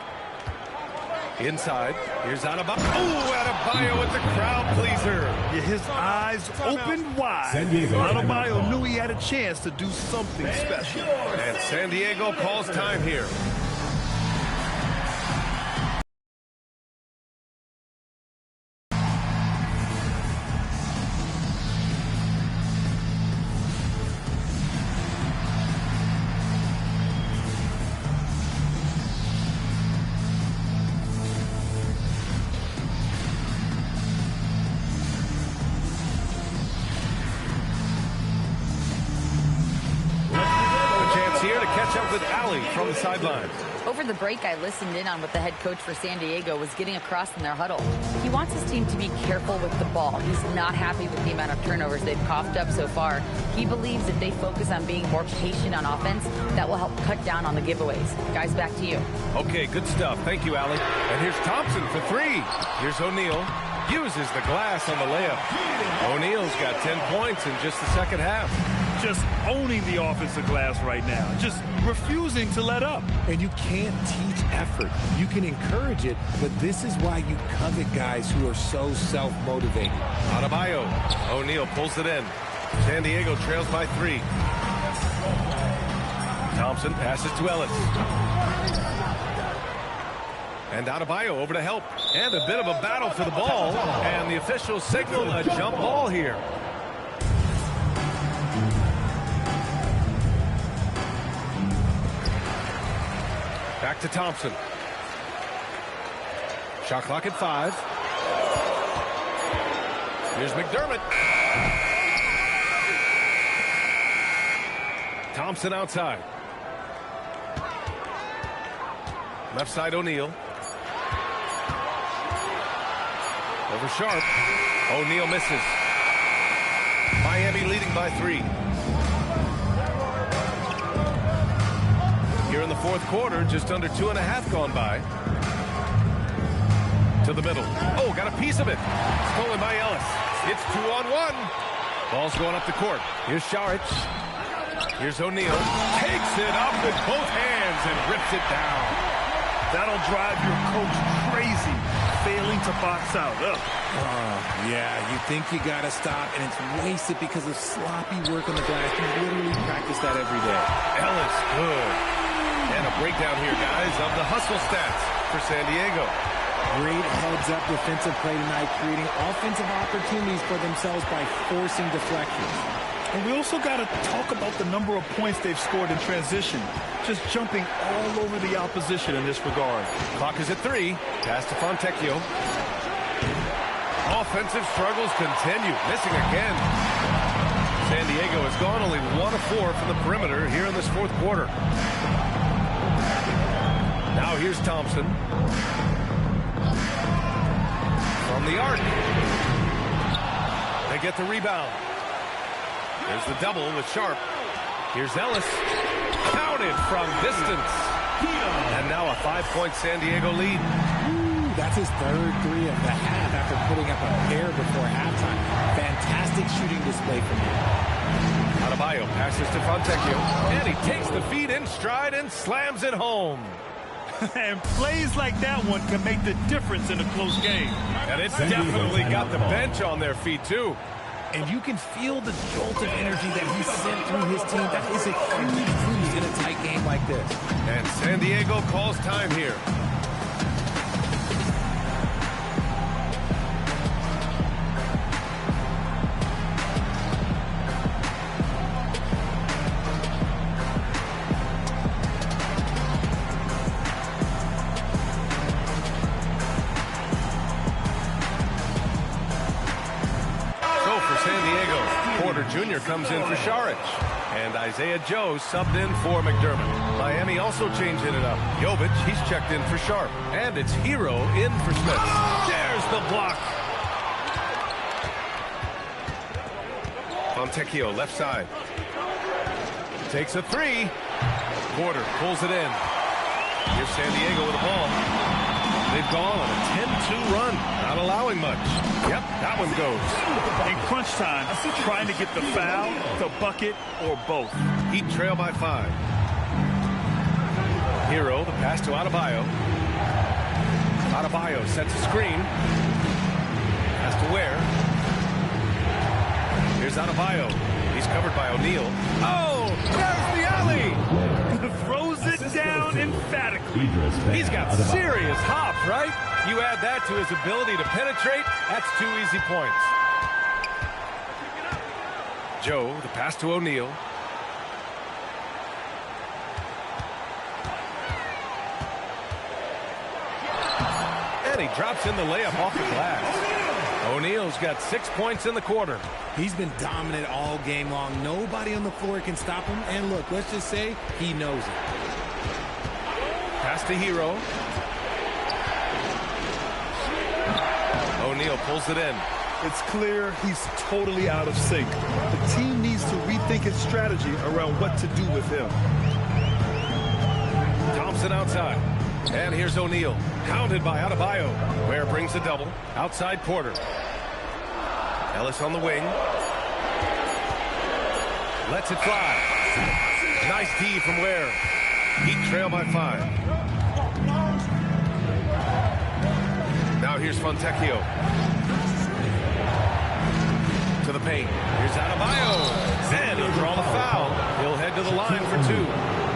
Inside, here's Adebayo. Oh, Adebayo with the crowd pleaser. Yeah, his eyes opened wide. Adebayo knew he had a chance to do something special. And San Diego calls time here. From the sideline. Over the break, I listened in on what the head coach for San Diego was getting across in their huddle. He wants his team to be careful with the ball. He's not happy with the amount of turnovers they've coughed up so far. He believes if they focus on being more patient on offense, that will help cut down on the giveaways. Guys, back to you. Okay, good stuff. Thank you, Allie. And here's Thompson for 3. Here's O'Neal. Uses the glass on the layup. O'Neal's got 10 points in just the second half. Just owning the offensive glass right now. Just refusing to let up. And you can't teach effort. You can encourage it, but this is why you covet guys who are so self-motivated. Adebayo. O'Neal pulls it in. San Diego trails by 3. Thompson passes to Ellis. And Adebayo over to help. And a bit of a battle for the ball. And the officials signal a jump ball here. Back to Thompson. Shot clock at 5. Here's McDermott. Thompson outside. Left side O'Neal. Over Sharp. O'Neal misses. Miami leading by 3. Here in the fourth quarter, just under 2.5 gone by. To the middle. Oh, got a piece of it. Stolen by Ellis. It's 2-on-1. Ball's going up the court. Here's Šarić. Here's O'Neal. Takes it up with both hands and rips it down. That'll drive your coach crazy, failing to box out. Yeah, you think you got to stop, and it's wasted because of sloppy work on the glass. You literally practice that every day. Ellis, good. And a breakdown here, guys, of the hustle stats for San Diego. Great heads-up defensive play tonight, creating offensive opportunities for themselves by forcing deflections. And we also got to talk about the number of points they've scored in transition, just jumping all over the opposition in this regard. Clock is at 3. Pass to Fontecchio. Offensive struggles continue. Missing again. San Diego has gone only 1 of 4 from the perimeter here in this fourth quarter. Now here's Thompson. From the arc. They get the rebound. There's the double with Sharp. Here's Ellis. Counted from distance. And now a 5-point San Diego lead. Ooh, that's his third 3 of the half after putting up a pair before halftime. Fantastic shooting display from him. Adebayo passes to Fontecchio. And he takes the feed in stride and slams it home. And plays like that one can make the difference in a close game. And it's definitely got the bench on their feet, too. And you can feel the jolt of energy that he sent through his team. That is a huge boost in a tight game like this. And San Diego calls time here. Jr. comes in for Šarić. And Isaiah Joe subbed in for McDermott. Miami also changing it up. Jovic, he's checked in for Sharp. And it's Hero in for Smith. There's the block. Fontecchio, left side. Takes a 3. Porter pulls it in. Here's San Diego with the ball. They've gone on a 10-2 run, not allowing much. Yep, that one goes. In crunch time, trying to get the foul, the bucket, or both. Heat trail by 5. Hero, the pass to Adebayo. Adebayo sets a screen. Pass to Ware. Here's Adebayo. He's covered by O'Neal. Oh, there's the alley! Throws it down emphatically. He's got serious hop, right? You add that to his ability to penetrate, that's 2 easy points. Joe, the pass to O'Neal. And he drops in the layup off the glass. O'Neal's got 6 points in the quarter. He's been dominant all game long. Nobody on the floor can stop him. And look, let's just say he knows it. Pass to Hero. O'Neal pulls it in. It's clear he's totally out of sync. The team needs to rethink its strategy around what to do with him. Thompson outside. And here's O'Neal. Hounded by Adebayo. Ware brings the double. Outside Porter. Ellis on the wing. Lets it fly. Nice D from Ware. Heat trail by 5. Now here's Fontecchio. To the paint. Here's Adebayo. And he'll draw the foul. He'll head to the line for 2.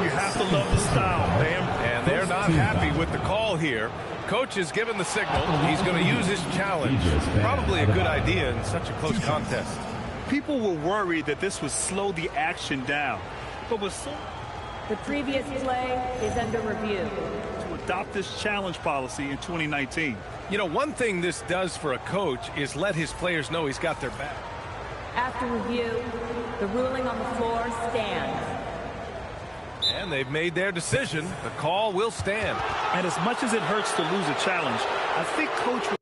You have to love the style, man. And they're not happy with the call here. Coach has given the signal. He's going to use his challenge. Probably a good idea in such a close contest. People were worried that this would slow the action down. But with so the previous play is under review. To adopt this challenge policy in 2019. You know, one thing this does for a coach is let his players know he's got their back. After review, the ruling on the floor stands. And they've made their decision. The call will stand. And as much as it hurts to lose a challenge, I think Coach would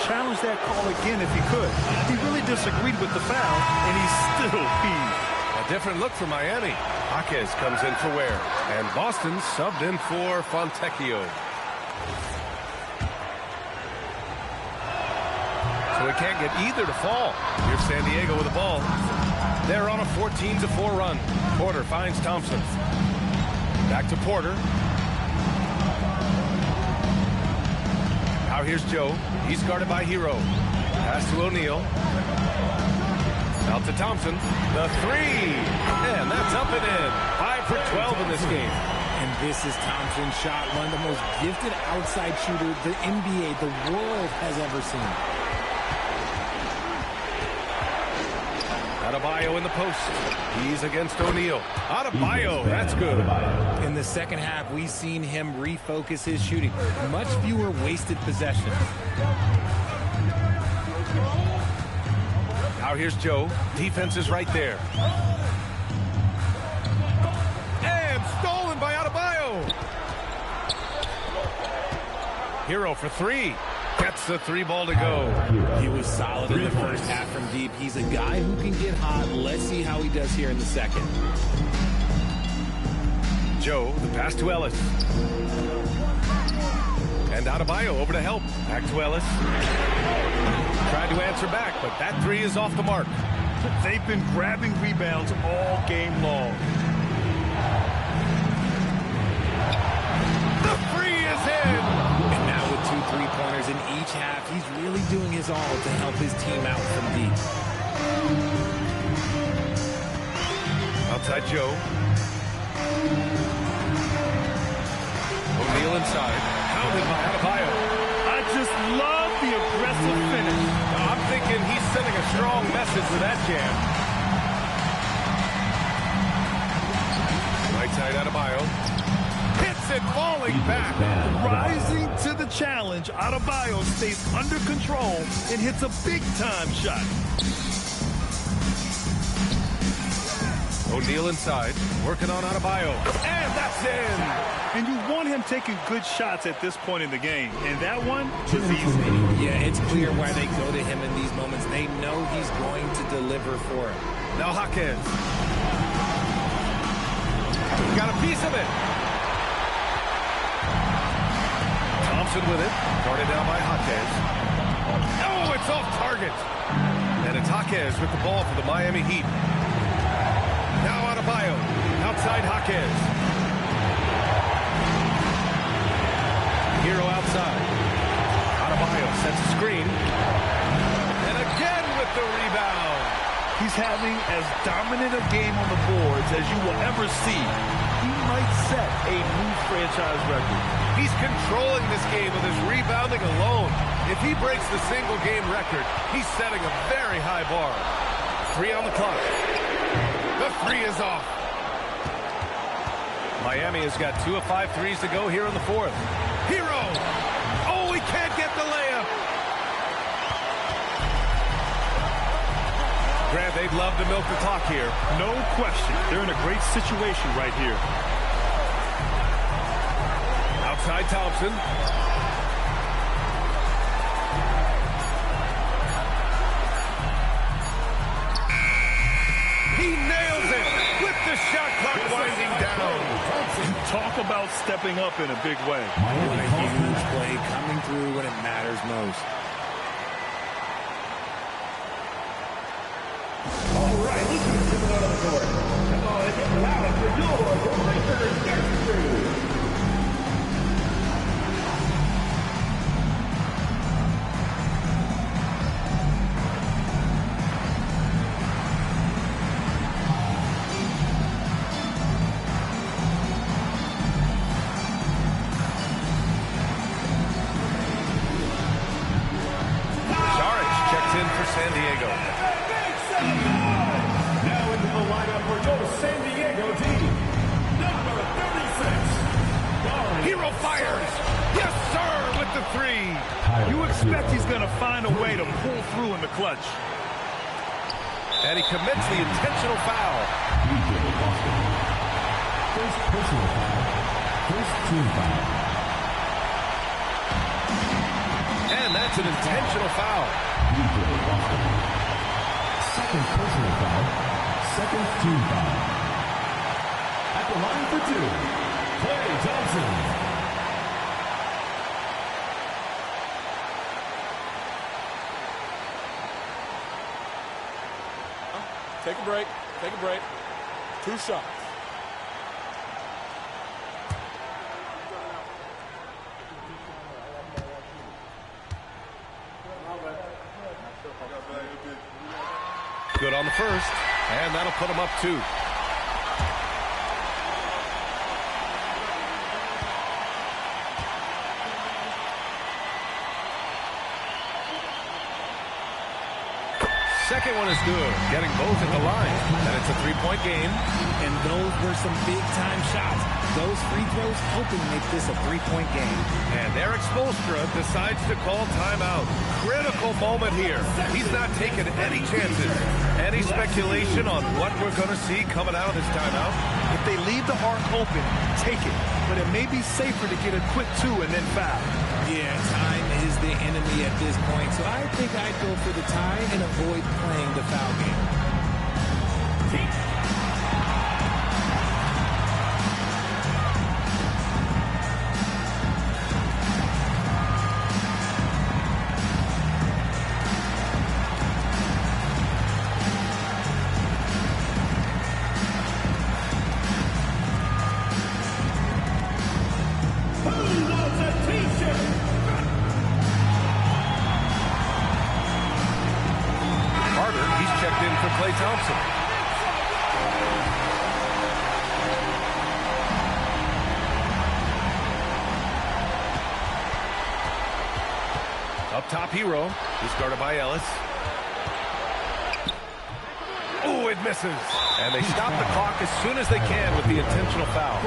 challenge that call again if he could. He really disagreed with the foul, and he's still heaved. A different look for Miami. Jaquez comes in for Ware. And Boston subbed in for Fontecchio. So he can't get either to fall. Here's San Diego with the ball. They're on a 14-4 run. Porter finds Thompson. Back to Porter. Now here's Joe. He's guarded by Hero. Pass to O'Neal. Out to Thompson. The three. And that's up and in. 5 for 12 in this game. And this is Thompson's shot, one of the most gifted outside shooters the NBA, the world has ever seen. Adebayo in the post. He's against O'Neal. Adebayo, that's good. In the second half, we've seen him refocus his shooting. Much fewer wasted possessions. Now here's Joe. Defense is right there. And stolen by Adebayo. Hero for three. Gets the three ball to go. He was solid in the first half from deep. He's a guy who can get hot. Let's see how he does here in the second. Joe, the pass to Ellis. And Adebayo over to help. Back to Ellis. Tried to answer back, but that three is off the mark. They've been grabbing rebounds all game long. The three is in. And now with 2 3-pointers in each half, he's really doing his all to help his team out from deep. Outside Joe. O'Neal inside. Pounded by Adebayo. I just love the aggressive finish. I'm thinking he's sending a strong message with that jam. Right side Adebayo. Hits it, falling back. Rising to the challenge, Adebayo stays under control and hits a big-time shot. O'Neal inside, working on Adebayo. And that's in. And you want him taking good shots at this point in the game. And that one was easy. Yeah, it's clear why they go to him in these moments. They know he's going to deliver for him. Now Jaquez. Got a piece of it. Thompson with it. Guarded down by Jaquez. Oh, it's off target. And it's Jaquez with the ball for the Miami Heat. Now Adebayo. Outside Jaquez. Hero outside. Adebayo sets a screen. And again with the rebound. He's having as dominant a game on the boards as you will ever see. He might set a new franchise record. He's controlling this game with his rebounding alone. If he breaks the single-game record, he's setting a very high bar. 3 on the clock. The three is off. Miami has got 2 of 5 threes to go here in the fourth. Hero! Oh, he can't get the layup. Grant, they'd love to milk the clock here. No question. They're in a great situation right here. Outside Thompson. He nails it with the shot clock winding down. Talk about stepping up in a big way. What a huge play coming through when it matters most. All right, let's give it on the court. Come on, get loud for your Lakers next crew. San Diego. Now into the lineup for your San Diego team. Number 36. Hero fires. Yes, sir, with the three. You expect he's going to find a way to pull through in the clutch. And he commits the intentional foul. First personal foul. First team foul. And that's an intentional foul. Second personal foul. Second team foul. At the line for 2, Klay Thompson. Take a break. Take a break. 2 shots. Good on the first, and that'll put him up 2. Second one is good, getting both at the line, and it's a 3-point game. And those were some big-time shots. Those free throws helping make this a 3-point game. And Eric Spoelstra decides to call timeout. Critical moment here. He's not taking any chances. Any speculation on what we're going to see coming out of this timeout? If they leave the arc open, take it. But it may be safer to get a quick 2 and then foul. Yeah, time is the enemy at this point, so I think I'd go for the tie and avoid playing the foul game. Up top, Hero. He's guarded by Ellis. Oh, it misses. And they stop the clock as soon as they can with the intentional foul.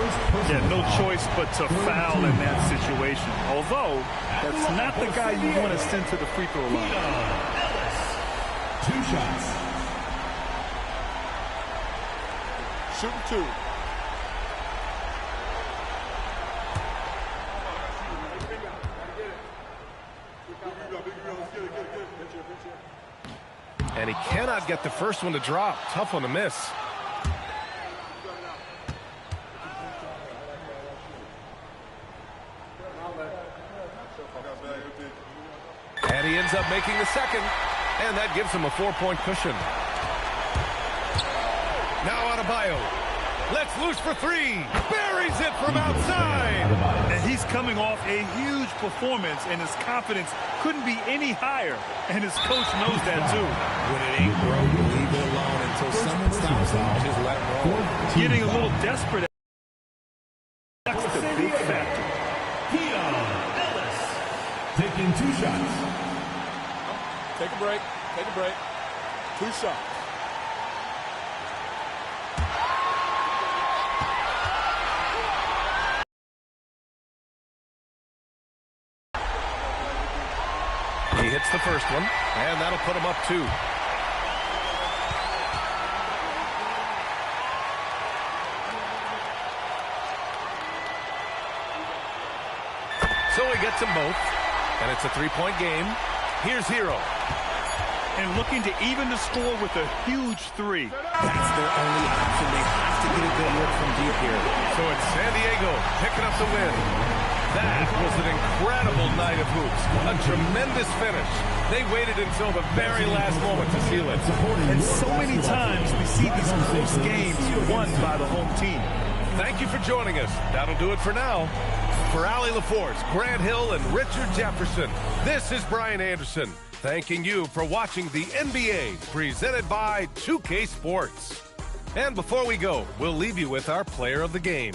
Yeah, no choice but to foul in that situation. Although, that's not the guy you want to send to the free throw line. Ellis. 2 shots. Shooting 2. And he cannot get the first one to drop. Tough one to miss. And he ends up making the second. And that gives him a 4-point cushion. Now Adebayo. Let's loose for 3. Buries it from outside. And he's coming off a huge performance, and his confidence couldn't be any higher. And his coach knows that, too. When it ain't broke, leave it alone until someone stops him. Just let him roll. Getting a little desperate. That's the big factor. Ellis. Taking 2 shots. Take a break. Take a break. 2 shots. He hits the first one, and that'll put him up 2. So he gets them both, and it's a 3-point game. Here's Hero. And looking to even the score with a huge 3. That's their only option. They have to get a good look from deep here. So it's San Diego picking up the win. That was an incredible night of hoops. A tremendous finish. They waited until the very last moment to seal it. And so many times we see these close games won by the home team. Thank you for joining us. That'll do it for now. For Allie LaForce, Grant Hill, and Richard Jefferson, this is Brian Anderson, thanking you for watching the NBA presented by 2K Sports. And before we go, we'll leave you with our player of the game.